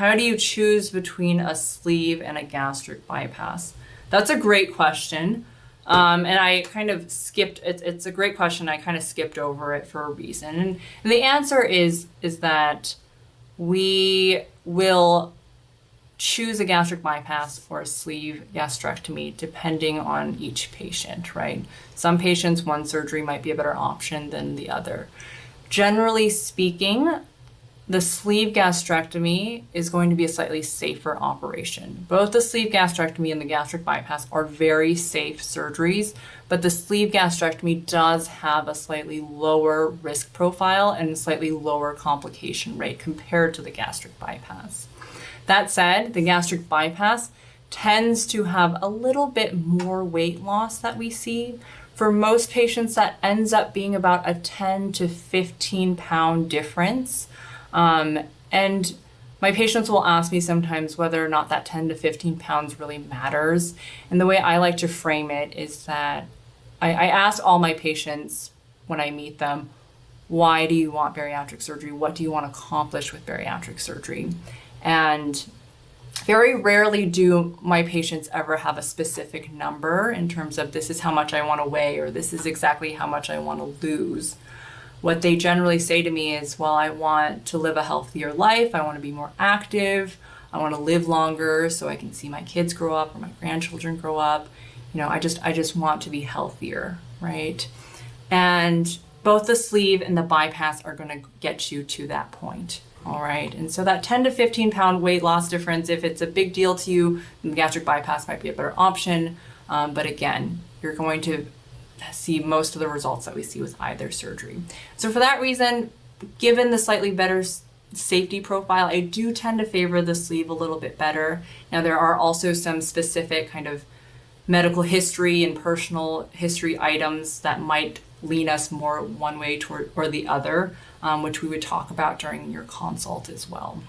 how do you choose between a sleeve and a gastric bypass? That's a great question. And I kind of skipped, it's a great question. I kind of skipped over it for a reason. And the answer is that we will choose a gastric bypass or a sleeve gastrectomy depending on each patient, right? Some patients, one surgery might be a better option than the other. Generally speaking, the sleeve gastrectomy is going to be a slightly safer operation. Both the sleeve gastrectomy and the gastric bypass are very safe surgeries, but the sleeve gastrectomy does have a slightly lower risk profile and a slightly lower complication rate compared to the gastric bypass. That said, the gastric bypass tends to have a little bit more weight loss that we see. For most patients, that ends up being about a 10 to 15 pound difference. And my patients will ask me sometimes whether or not that 10 to 15 pounds really matters. And the way I like to frame it is that I ask all my patients when I meet them, why do you want bariatric surgery? What do you want to accomplish with bariatric surgery? And very rarely do my patients ever have a specific number in terms of this is how much I want to weigh or this is exactly how much I want to lose. What they generally say to me is, well, I want to live a healthier life. I want to be more active. I want to live longer so I can see my kids grow up or my grandchildren grow up. You know, I just want to be healthier, right? And both the sleeve and the bypass are going to get you to that point. All right. And so that 10 to 15 pound weight loss difference, if it's a big deal to you, then the gastric bypass might be a better option. But again, you're going to see most of the results that we see with either surgery. So for that reason, given the slightly better safety profile, I do tend to favor the sleeve a little bit better. Now, there are also some specific kind of medical history and personal history items that might lean us more one way toward or the other, which we would talk about during your consult as well.